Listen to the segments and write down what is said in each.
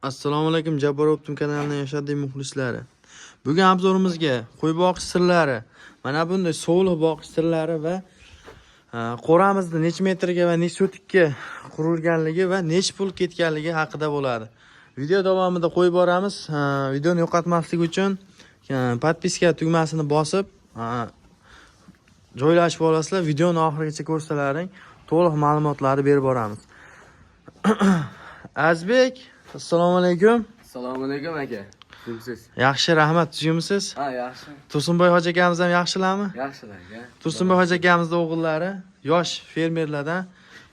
Assalomu alaykum Jabbar Optim kanalining yashaddiy muxlislari. Bugun obzorimizga qo'y boqish sirlari, mana bunday sovliq boqish sirlari va qo'ramizda necha metrga va necha sotikka qurilganligi va necha pul ketganligi haqida bo'ladi. Video davomida qo'yib boramiz. Videoni yo'qotmaslik uchun podpiska tugmasini bosib joylashib olasizlar. Videoni oxirigacha ko'rsalaring to'liq ma'lumotlarni berib boramiz. Azbek, assalomu alaykum. Assalomu alaykum aka. Kimsiz? Yaxshi, rahmat. Sizmisiz? Ha, yaxshi. Tursunboy hoji akamiz ham yaxshilarmi? Yaxshilar aka. Tursunboy hoji akamizning o'g'illari yosh fermerlardan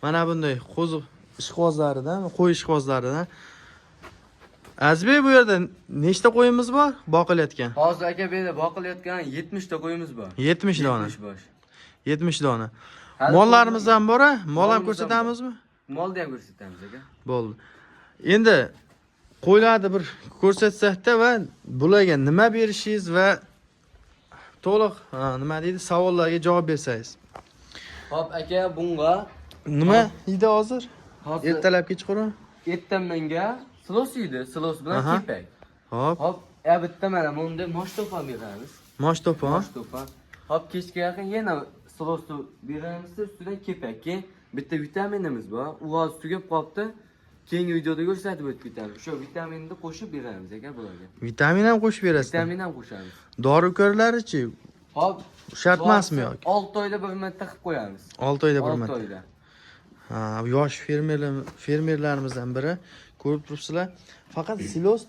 mana bunday qo'ziq ishqibozlaridan, qo'y ishqibozlaridan. Azbek, bu yerda nechta qo'yimiz bor boqilayotgan? Hozir aka bu yerda boqilayotgan 70 ta qo'yimiz bor. 70 dona. 70 bosh. 70 dona. Mollarimiz ham bor, mol ham ko'rsatamizmi? Molni ham ko'rsatamiz aka. Bo'ldi. Endi qo'ylarni bir ko'rsatsakda va bularga nima berishingiz va to'liq nima deydi savollarga javob bersangiz. Hop aka, bunga Nima yeydi hozir? hozir Ertalab kechqurun. ertamanga silos yeydi, silos bilan Aha. kepak. Hop, Hop, bitta mana bunda mosh to'pam beramiz. mosh to'pon. Mosh to'pam. Hop, kechga yaqin yana silos beramiz, ustidan kepak. Keyin bitta vitaminimiz bor. U hozir tugab qolibdi. Keyingi videoda ko'rsatib o'tib ketamiz. O'sha vitaminni qo'shib beramiz aka bularga. Vitamin ham qo'shib berasiz. Vitamin ham qo'shamiz. Dori-ko'rlarichi? Hop, Shart emasmi yoki? 6 oyda bir marta qilib qo'yamiz. 6 oyda bir 6 marta. oyda. Ha, yosh fermerlarimizdan biri ko'rib turibsizlar. Faqat silos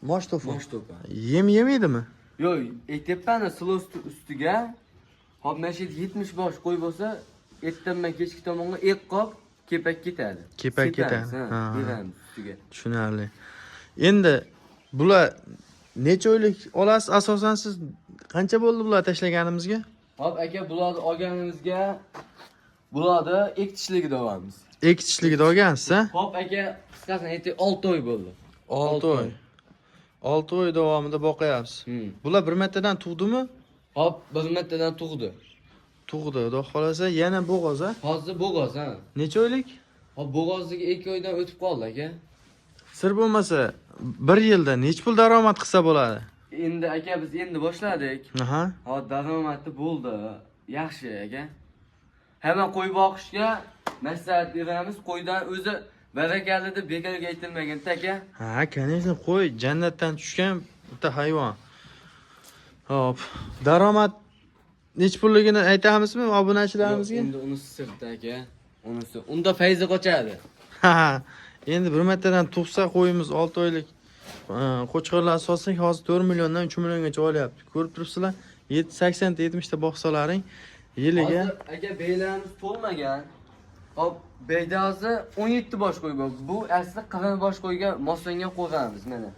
mosh to'pon. Mosh to'pon. Yem yemeydimi? Yo'q, aytyapman, silos ustiga hop mana shu 70 bosh qo'y bo'lsa, ertaman kechki tomonga ek qolib kepak ketadi. Kepak ketadi. Ha, beramiz ustiga. Tushunarli. Endi bular necha oylik olasiz? Asosan siz qancha bo'ldi bular tashlaganimizga? Hop aka, bularni olganimizga bularni ekitishligida olamiz. Ekitishligida olgansiz, ha? Hop aka, qisqasini aytay 6 oy bo'ldi. 6 oy. 6 oy davomida boqyapsiz. Bular bir martadan tug'dimi? Hop, bir martadan tug'di. Tug'di. Xudo xolasa yana bo'g'oz, ha? Hozir bo'g'oz, ha. Necha oylik? Hop, bo'g'ozligi 2 oydan o'tib qoldi aka. Sir bo'lmasa, 1 yilda necha pul daromad qilsa bo'ladi? Endi aka biz endi boshladik. Aha. Hop, daromadi bo'ldi. Yaxshi aka. Hamma qo'y boqishga maslahat beramiz. Qo'ydan o'zi barakali deb bekorga aytilmagan aka. Ha, конечно, qo'y jannatdan tushgan bitta hayvon. Hop. Daromad necha pulligini aytamizmi obunachilarimizga? Endi uni sirda aka. Unisi. Unda fayzi qochadi. Ha. Endi bir martadan tug'sa qo'yimiz 6 oylik qo'chqorlar sotsak hozir 4 milliondan 3 milliongacha olyapti. Ko'rib turibsizlar? 80 ta 70 ta boqsalaring yiliga. Hozir aka beylarimiz to'lmagan. Hop, beyda hozir 17 bosh qo'y bor. Bu asli 40 bosh qo'yga moslangan qo'ramiz mana.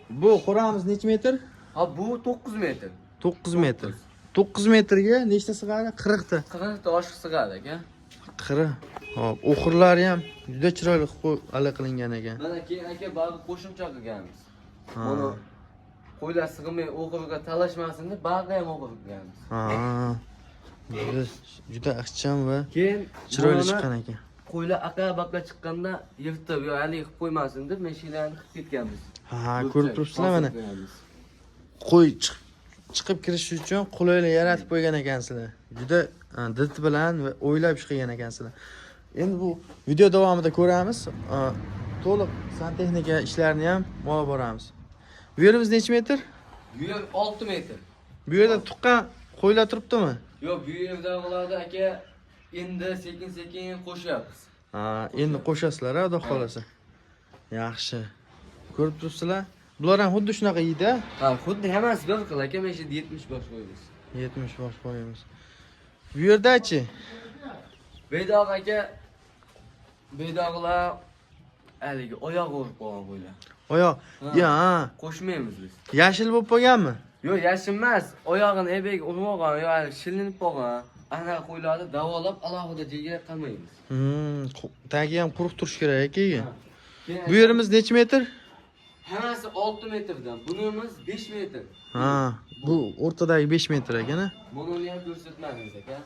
Bu qo'ramiz necha metr? Hop, bu 9 metr. 9 metr. 9 metrga nechta sig'adi? 40 ta. 40 ta oshiq sig'adi aka. 40. Hop, o'xirlari ham juda chiroyli ala qilingan ekan. Mana keyin aka bari qo'shimcha qilganmiz. Buni qo'ylar sig'may o'g'irga talashmasin deb bari ham o'g'ir qilganmiz. Ha. Juda ixcham va Keyin chiroyli chiqqan ekan. qo'ylar aqab chiqqanda yirtib yo hali qilib qo'ymasin deb mashinani qilib ketganmiz. Ha, ko'rib turibsizlar mana. Qo'y chiqib kirish uchun qulaylik yaratib qo'ygan ekansizlar. Juda did bilan va o'ylab ish qilgan ekansizlar. Endi bu video davomida ko'ramiz. To'liq santexnika ishlarini ham olib boramiz. Bu yerimiz necha metr? Bu yer 6 metr. Bu yerda tuqqan qo'ylar turibdimi? Yo'q, bu yerda ularda aka endi sekin-sekin qo'shyapmiz. Ha, endi qo'shasizlar, xudo xolasa. Yaxshi. Ko'rib turibsizlar? Bular ham xuddi shunaqa yeydi. Ha, xuddi hammasi bir xil aka, mana shu 70 bosh qo'yamiz. 70 bosh qo'yamiz. Bu yerdachi? Beydoq aka, beydoqlar haligi oyoq urib qolgan qo'ylar. Oyoq. Ya, Qo'shmaymiz biz. yashil bo'lib qolganmi? Yo'q, yashil emas. Oyog'ini ebek urib olgan, yo'q, shilinib qolgan. Ana qo'ylarni davolab alohida joyga qilmaymiz. Tagi ham quruq turish kerak keyin. Bu yerimiz necha metr? Hammasi 6 metrdan. Bunimiz 5 metr. Ha, bu o'rtadagi 5 metr ekan-a? Buni ham ko'rsatmadingiz aka.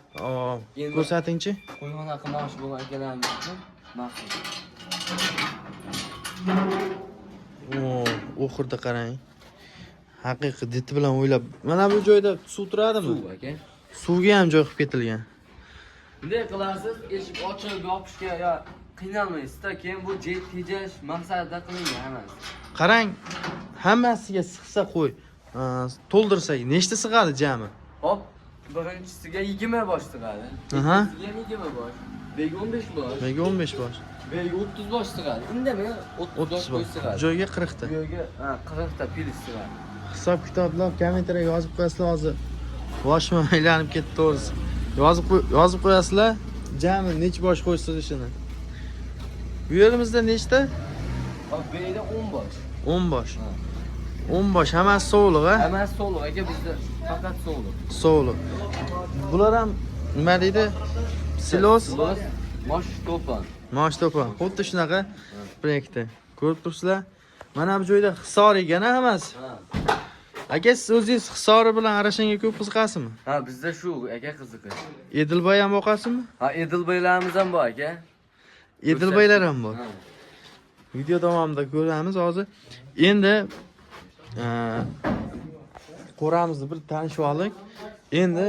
Ko'rsatingchi. Qo'yxona qilmoqchi bo'lgan akalarimiz uchun maxsus. Oxirda qarang. Haqiqiy diti bilan o'ylab. Mana bu joyda suv turadimi? Suv aka. Suvga ham joy qilib ketilgan. Bunday qilasiz, eshik ochiq yopishga yo qiynalmaysiz-da, keyin bu tejash maqsadida qilingan emas. Qarang, hammasiga sig'sa qo'y. To'ldirsak, nechta sig'adi jami? Hop, birinchisiga 20 bosh sig'adi. Aha. Ikkinchisiga 20 bosh. Bega 15 bosh. Nega 15 bosh? Bega 30 bosh sig'adi. Indamay 30 bosh sig'adi. Joyga 40 ta. Bu yerga 40 ta pilis sig'adi. Hisob kitoblar kommentariyga yozib qo'yasizlar hozir. Boshim aylanib ketdi to'g'risi. Yozib qo'yasizlar, jami nech bosh qo'ysiz ishini. Bu yerimizda nechta? Hop, bega 10 bosh. 10 bosh. 10 bosh hammasi sovliq, ha? Hammasi sovliq aka, bizda faqat sovliq. Sovliq. Bular ham nima deydi? Silos, mosh to'pon. mosh to'pon. Xuddi shunaqa proyektda. Ko'rib turibsizlar? Mana bu joyda hisor ekan hammasi. Aka, siz o'zingiz hisori bilan arashanga ko'p qiziqasizmi? Ha, bizda shu aka qiziqish. Edilboy ham boqasizmi? Ha, Edilboylarimiz ham bor aka. Edilboylar ham bor. Ha. Video davomida ko'ramiz hozir. Endi qo'ramizni bir tanishib oldik. Endi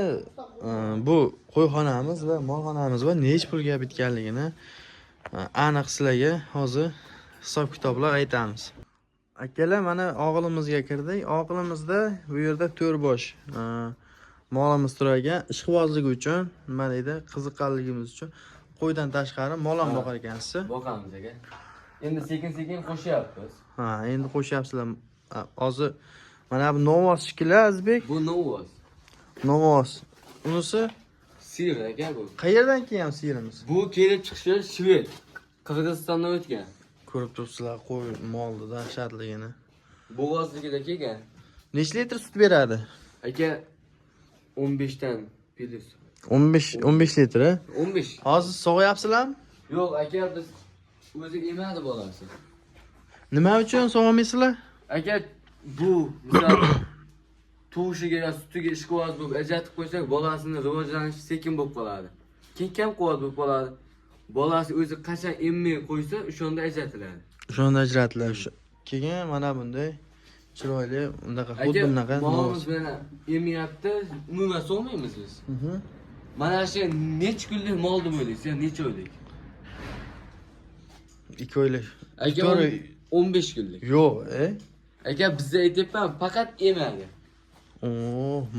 bu qo'yxonamiz va molxonamiz va nech pulga bitganligini aniq sizlarga hozir hisob kitoblar aytamiz. Akalar, mana og'ilimizga kirdik. Og'ilimizda bu yerda 4 bosh molimiz turar ekan. Ishqibozligi uchun, nima deydi, qiziqqanligimiz uchun qo'ydan tashqari mol ham boqar ekansiz. Boqamiz aka. Endi sekin-sekin qo'shyapmiz. Ha, endi qo'shyapsizlar. Hozir mana bu Novos shikili Azbek. Bu Novos. Novos. Unisi Sir aka bu. qayerdan kelgan sirimiz? Bu kelib chiqishi Shved. Qirg'izistondan o'tgan. Ko'rib turibsizlar, qo'y molni dahshatligini. Bo'g'ozligida kelgan. Necha litr sut beradi? Aka 15 dan pilis. 15 litr. 15. Hozir sog'yapsizlarmi? Yo'q aka, biz o'zi emadi bolasi. Nima uchun sog'maysizlar? Aka, bu misol tug'ishiga yo sutiga ishqiboz bo'lib ajratib qo'ysak, bolasini rivojlanishi sekin bo'lib qoladi. Keyin kam quvvat bo'lib qoladi. Bolasi o'zi qachon emmay qo'ysa, o'shanda ajratiladi. O'shanda ajratiladi. Keyin mana bunday chiroyli, undaqa xuddi bunaqa molimiz mana emyapti, umuman so'maymiz biz. Mana shu necha kunlik mol deb o'ylaysiz, yo necha oylik? 2 oylik. Aka 15 kunlik. Yo'q, Aka, bizda aytyapman, faqat emadi.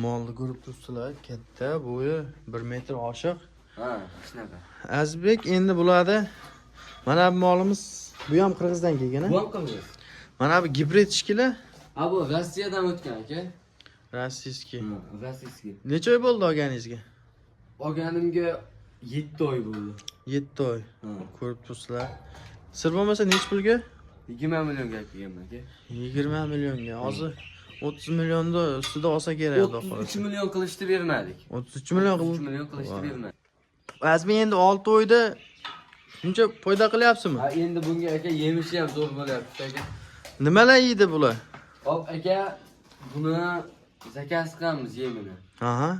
Molni ko'rib turibsizlar, katta, bo'yi 1 metr oshiq. Ha, shunaqa. Azbek, endi bo'ladi. Mana bu molimiz, bu ham Qirg'izdan kelgan, Bu ham Qirg'iz. Mana bu gibrid shikili. Ha, bu Rossiyadan o'tgan aka. Rossiyskiy. Rossiyskiy. Necha oy bo'ldi olganingizga? Olganimga 7 oy bo'ldi. 7 oy. Ko'rib turibsizlar. Sir bo'lmasa nech pulga? 20 millionga kelganman aka. 20 millionga. Hozir 30 millionni ustida olsa kerak, xudo 33 xohlasa. million qilishdi bermadik. 33 million 33 million qilishdi bermadik. Azmi endi 6 oyda shuncha foyda qilyapsizmi? Ha, endi bunga aka yemishi ham zo'r bo'lyapti aka. Nimalar yeydi bular? Hop aka, buni zakaz qilamiz yemini. Aha.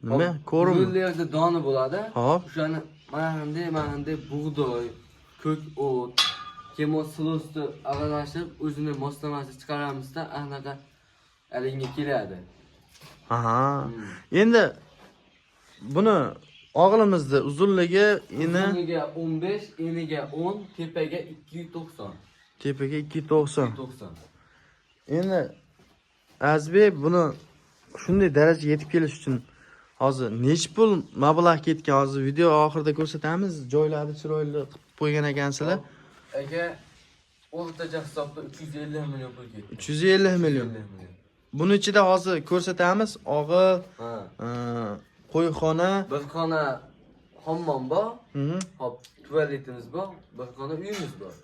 Nima? Ko'rim. Bu yerda doni bo'ladi. Hop. O'shani mana bug'doy, ko'k o't, kemo silosni aralashib, o'zini moslamasi chiqaramizda, anaqa alinga keladi. Aha. Endi buni og'ilimizni uzunligi uzunligiga 15, eniga 10, tepaga 290. Tepaga 290. 290. Endi Azbek buni shunday darajaga yetib kelish uchun hozir nech pul mablag' ketgan? Hozir video oxirida ko'rsatamiz. Joylarni chiroyli qilib qo'ygan ekansizlar. Aka, o'rtacha hisobda 350 million pul ketdi. 350 million. Buni ichida hozir ko'rsatamiz. Og'il, qo'y xona, bir xona hammom bor. Mhm. Hop, tualetimiz bor, bir xona uyimiz bor.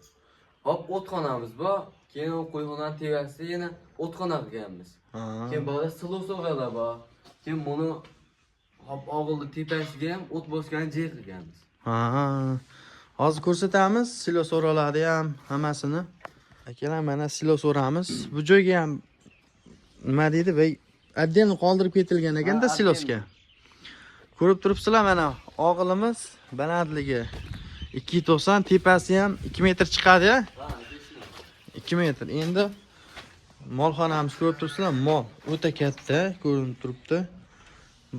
Hop, o'txonamiz bor. Keyin qo'yxonaning tevasida yana o'txona qilganmiz. Keyin bola silos o'g'alar bor. Keyin buni hop og'ilni tepasiga ham o't bosgan joy qilganmiz. Hozir ko'rsatamiz. Silos o'ralarni ham hammasini. Akalar, mana silos o'ramiz. Bu joyga ham nima deydi, va отдельно qoldirib ketilgan ekanda silosga. Ko'rib turibsizlar, mana og'ilimiz balandligi 290, tepasi ham 2 metr chiqadi-ya. 2 metr. Endi molxonamiz ko'rib turibsizlar, mol o'ta katta ko'rinib turibdi.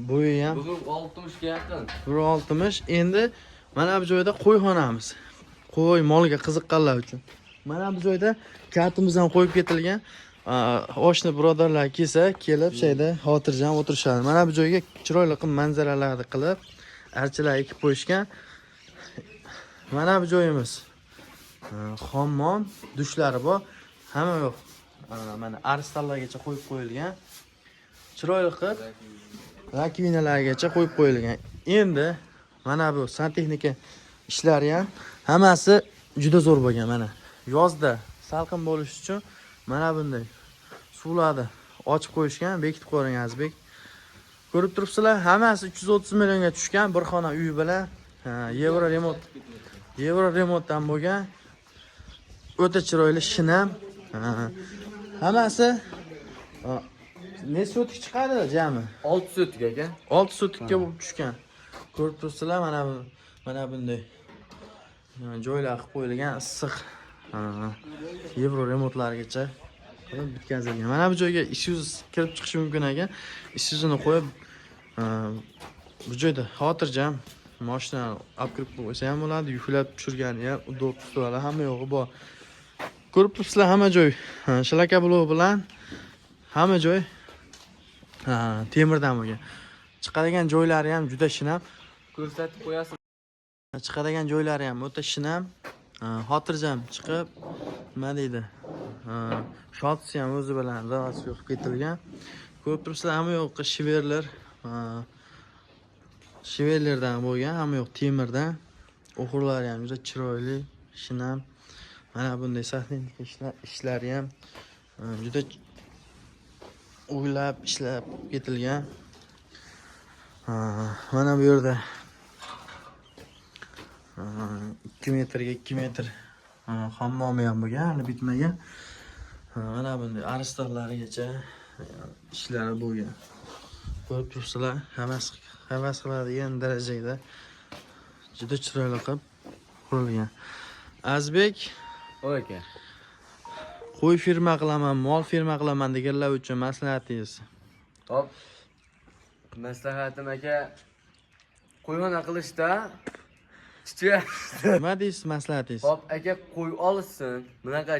Bo'yi ham Bugun 60 ga yaqin. 160. Endi mana bu joyda qo'yxonamiz. Qo'y molga qiziqqanlar uchun. Mana bu joyda katimiz ham qo'yib ketilgan. Oshna birodarlar kelsa, kelib shayda xotirjam o'tirishadi. Mana bu joyga chiroyli qilib manzaralarni qilib, archalar ekib qo'yishgan. Mana bu joyimiz. Hammom, dushlari bor. Hamma yo'q. Mana aristallargacha qo'yib qo'yilgan. Chiroyli qilib rakvinalargacha qo'yib qo'yilgan. Endi mana bu santexnika ishlari ham hammasi juda zo'r bo'lgan. Mana yozda salqin bo'lish uchun mana bunday suvlarni ochib qo'yishgan, bekitib qo'ygan Azbek. Ko'rib turibsizlar, hammasi 330 millionga tushgan bir xona uy bilan Euro remontdan bo'lgan. O'ta chiroyli shinam. Hammasi ne sotik chiqadi jami? 6 sotik aka. 6 sotikka bo'lib tushgan. Ko'rib turibsizlar, mana bunday joylar qilib qo'yilgan, issiq Euro remontlargacha bitkazilgan. Mana bu joyga Isuzu kirib chiqishi mumkin ekan. Isuzuni qo'yib bu joyda xotirjam mashina olib kirib qo'ysa ham bo'ladi, yuklab tushirgani ham udobstvolar hamma yo'g'i bor. Ko'rib turibsizlar, hamma joy shlaka blok bilan hamma joy temirdan bo'lgan. Chiqadigan joylari ham juda shinam. Ko'rsatib qo'yasiz. Chiqadigan joylari ham o'ta shinam. Xotirjam chiqib, nima deydi? Shotsi ham o'zi bilan zavodga qilib ketilgan. Ko'rib turibsizlar, hamma yo'q shiverlardan bo'lgan, hamma yo'q temirdan. O'xurlari ham juda chiroyli, shinam. Mana bunday sahnelik ishlari ham juda o'ylab ishlab ketilgan. Mana bu yerda 2 metrga 2 metr hammomi ham bo'lgan, hali bitmagan. Mana bunday aristoqlarigacha ishlari bo'lgan. Ko'rib turibsizlar, havas qiladigan darajada juda chiroyli qilib qurilgan. Azbek, aka. qo'y firma qilaman, mol firma qilaman deganlar uchun maslahatingiz? Hop. Maslahatim aka, qo'yxona qilishda Nima deysiz maslahatingiz? Hop aka, qo'y olishsin, bunaqa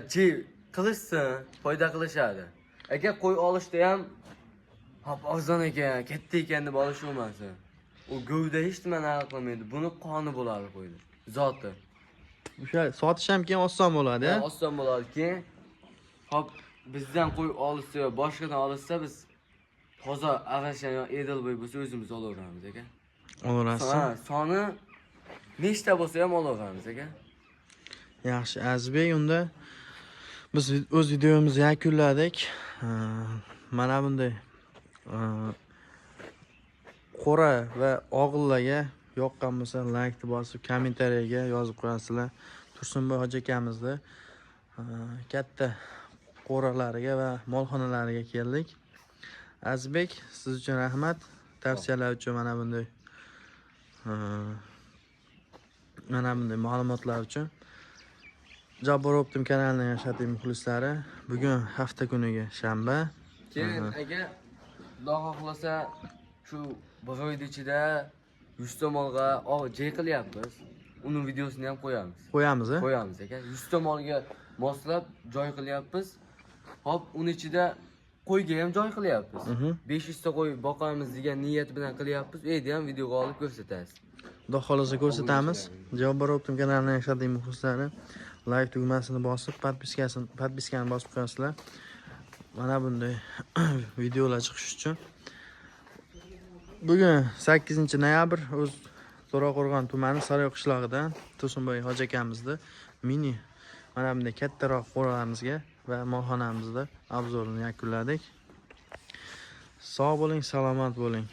qilishsin, foyda qilishadi. Aka, qo'y olishda ham hop arzon ekan, katta ekan deb olish bo'lmasin. U g'ovda hech nimani hal qilmaydi. Buni qoni bo'ladi qo'ydi. Zoti. O'sha sotish ham keyin oson bo'ladi, ha? Oson bo'ladi keyin. Hop bizdan qo'y olishsa yo boshqadan olishsa biz toza Arashan yo Edelboy bo'lsa o'zimiz olaveramiz aka. Olaverasiz. Ha, soni nechta bo'lsa ham olaveramiz aka. Yaxshi, Azbek, unda biz o'z videomizni yakunladik. Mana bunday qora va og'illarga yoqqan bo'lsa, like bosib, kommentariyaga yozib qo'yasizlar. Tursunboy hoji akamizni katta qo'ralariga va molxonalariga keldik. Azbek, siz uchun rahmat. Tavsiyalar uchun mana bunday ma'lumotlar uchun. Jabbor Optim kanalining yashating muxlislari, bugun hafta kuniga shanba. Keyin aka, Xudo xohlasa shu bir oyning ichida 100 ta molga jay qilyapmiz. Uning videosini ham qo'yamiz. Qo'yamiz, a? Qo'yamiz aka. 100 ta molga moslab joy qilyapmiz. Hop, uning ichida qo'yga ham joy qilyapmiz. 500 ta qo'y boqamiz degan niyat bilan qilyapmiz. Endi ham videoga olib ko'rsatasiz. Xudo xohlasa ko'rsatamiz. Jabbor Optim kanalining yashating muxlislari, like tugmasini bosib, podpiskani bosib qo'yasizlar. Mana bunday videolar chiqish uchun. Bugun 8-noyabr o'z To'raqo'rg'on tumani Saroy qishlog'idan Tursunboy hoji akamizni mini mana bunday kattaroq qo'ralarimizga va molxonamizda obzorini yakunladik. Sog' bo'ling, salomat bo'ling.